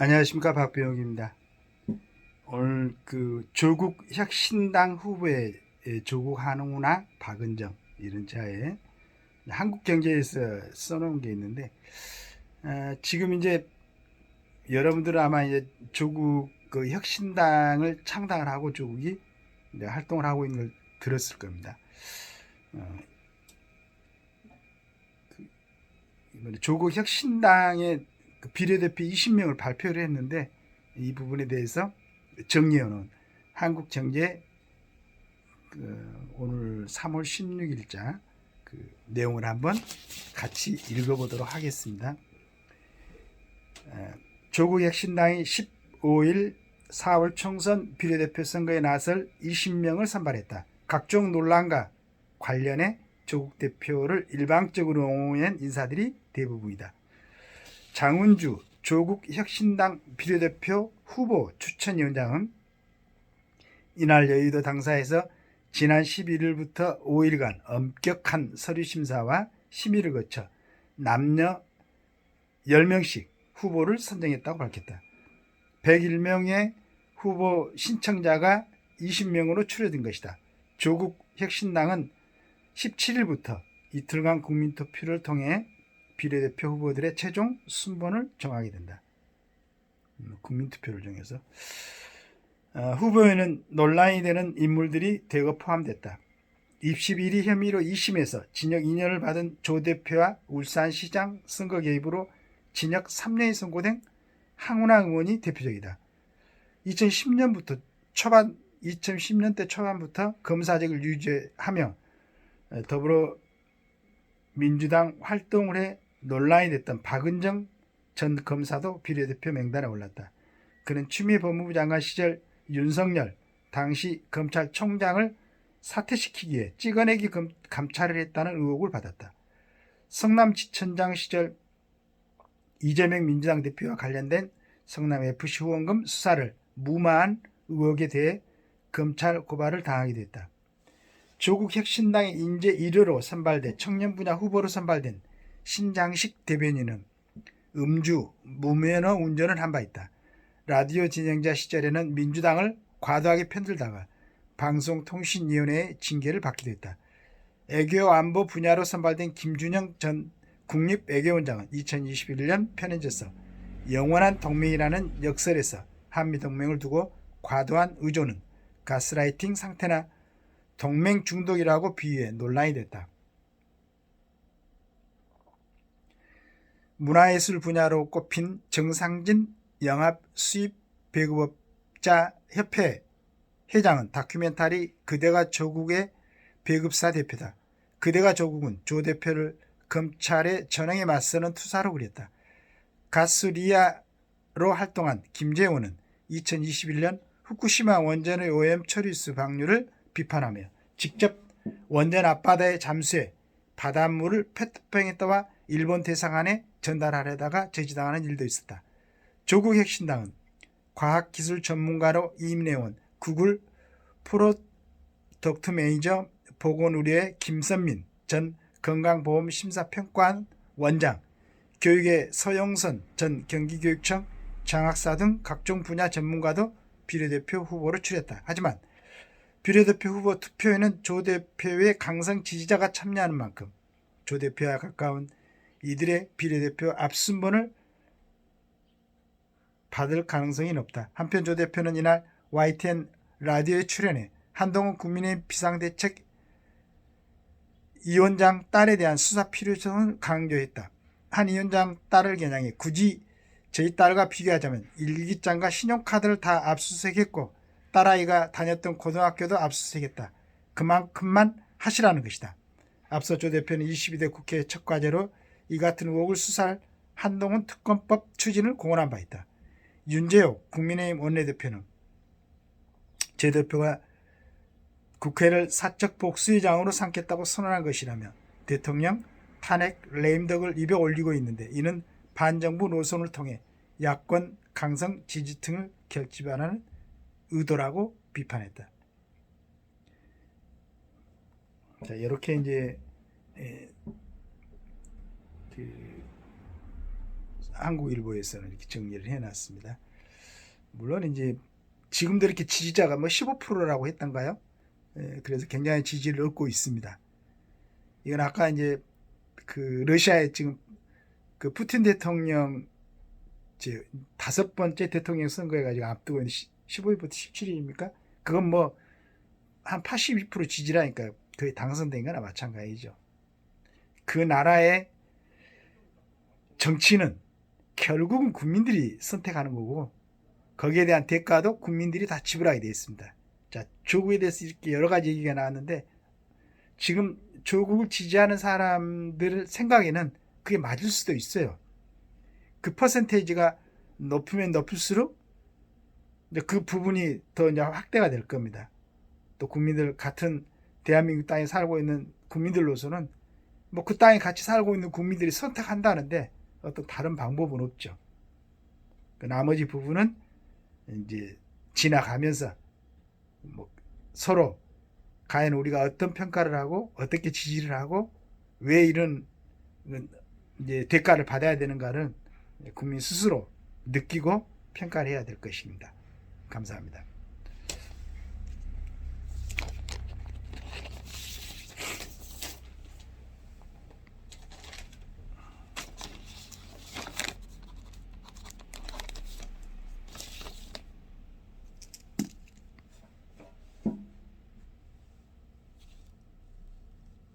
안녕하십니까, 박병욱입니다. 오늘 조국 혁신당 후보의 조국 한웅이나 박은정 이런 자의 한국경제에서 써놓은 게 있는데, 지금 이제 여러분들은 아마 이제 조국 혁신당을 창당을 하고 조국이 이제 활동을 하고 있는 걸 들었을 겁니다. 이번에 조국 혁신당의 비례대표 20명을 발표를 했는데, 이 부분에 대해서 정리해놓은 한국경제 오늘 3월 16일자 내용을 한번 같이 읽어보도록 하겠습니다. 조국 혁신당이 15일 4월 총선 비례대표 선거에 나설 20명을 선발했다. 각종 논란과 관련해 조국 대표를 일방적으로 옹호한 인사들이 대부분이다. 장은주 조국 혁신당 비례대표 후보 추천위원장은 이날 여의도 당사에서 지난 11일부터 5일간 엄격한 서류 심사와 심의를 거쳐 남녀 10명씩 후보를 선정했다고 밝혔다. 101명의 후보 신청자가 20명으로 추려진 것이다. 조국 혁신당은 17일부터 이틀간 국민투표를 통해 비례대표 후보들의 최종 순번을 정하게 된다. 국민투표를 정해서 후보에는 논란이 되는 인물들이 대거 포함됐다. 입시 비리 혐의로 2심에서 징역 2년을 받은 조 대표와 울산시장 선거 개입으로 징역 3년이 선고된 황운하 의원이 대표적이다. 2010년대 초반부터 검사직을 유지하며 더불어민주당 활동을 해 논란이 됐던 박은정 전 검사도 비례대표 명단에 올랐다. 그는 추미애 법무부 장관 시절 윤석열 당시 검찰총장을 사퇴시키기 위해 찍어내기 감찰을 했다는 의혹을 받았다. 성남지천장 시절 이재명 민주당 대표와 관련된 성남FC 후원금 수사를 무마한 의혹에 대해 검찰 고발을 당하게 됐다. 조국 혁신당의 인재 1호로 선발돼 청년 분야 후보로 선발된 신장식 대변인은 음주, 무면허 운전을 한 바 있다. 라디오 진행자 시절에는 민주당을 과도하게 편들다가 방송통신위원회의 징계를 받기도 했다. 애교 안보 분야로 선발된 김준영 전 국립외교원장은 2021년 편해져서 영원한 동맹이라는 역설에서 한미동맹을 두고 과도한 의존은 가스라이팅 상태나 동맹 중독이라고 비유해 논란이 됐다. 문화예술 분야로 꼽힌 정상진 영합수입배급업자 협회 회장은 다큐멘터리 그대가 조국의 배급사 대표다. 그대가 조국은 조 대표를 검찰의 전형에 맞서는 투사로 그렸다. 가수 리아로 활동한 김재원은 2021년 후쿠시마 원전의 오염 처리수 방류를 비판하며 직접 원전 앞바다에 잠수해 바닷물을 페트병에 떠와 일본 대사관에 전달하려다가 제지당하는 일도 있었다. 조국 혁신당은 과학기술 전문가로 임임해온 구글 프로덕트 매니저 보건의료의 김선민 전 건강보험심사평가원 원장, 교육의 서영선 전 경기교육청 장학사 등 각종 분야 전문가도 비례대표 후보로 추렸다. 하지만 비례대표 후보 투표에는 조 대표의 강성 지지자가 참여하는 만큼 조 대표와 가까운 이들의 비례대표 앞순번을 받을 가능성이 높다. 한편 조 대표는 이날 YTN 라디오에 출연해 한동훈 국민의힘 비상대책 위원장 딸에 대한 수사 필요성을 강조했다. 한 위원장 딸을 겨냥해 굳이 저희 딸과 비교하자면 일기장과 신용카드를 다 압수수색했고 딸아이가 다녔던 고등학교도 압수수색했다. 그만큼만 하시라는 것이다. 앞서 조 대표는 22대 국회 첫 과제로 이 같은 의혹을 수사할 한동훈 특검법 추진을 공언한 바 있다. 윤재옥 국민의힘 원내대표는 제 대표가 국회를 사적 복수의 장으로 삼겠다고 선언한 것이라며 대통령 탄핵 레임덕을 입에 올리고 있는데 이는 반정부 노선을 통해 야권 강성 지지층을 결집하는 의도라고 비판했다. 자, 이렇게 이제 한국일보에서는 이렇게 정리를 해놨습니다. 물론 이제 지금도 이렇게 지지자가 뭐 15%라고 했던가요? 그래서 굉장히 지지를 얻고 있습니다. 이건 아까 이제 그 러시아의 지금 그 푸틴 대통령 이제 5번째 대통령 선거에 가지고 앞두고 있는 15일부터 17일입니까? 그건 뭐 한 82% 지지라니까 거의 당선된 거나 마찬가지죠. 그 나라의 정치는 결국은 국민들이 선택하는 거고 거기에 대한 대가도 국민들이 다 지불하게 되어 있습니다. 자, 조국에 대해서 이렇게 여러 가지 얘기가 나왔는데 지금 조국을 지지하는 사람들 생각에는 그게 맞을 수도 있어요. 그 퍼센테이지가 높으면 높을수록 그 부분이 더 이제 확대가 될 겁니다. 또 국민들 같은 대한민국 땅에 살고 있는 국민들로서는 뭐 그 땅에 같이 살고 있는 국민들이 선택한다는데 어떤 다른 방법은 없죠. 그 나머지 부분은 이제 지나가면서 뭐 서로 과연 우리가 어떤 평가를 하고 어떻게 지지를 하고 왜 이런 이제 대가를 받아야 되는가를 국민 스스로 느끼고 평가를 해야 될 것입니다. 감사합니다.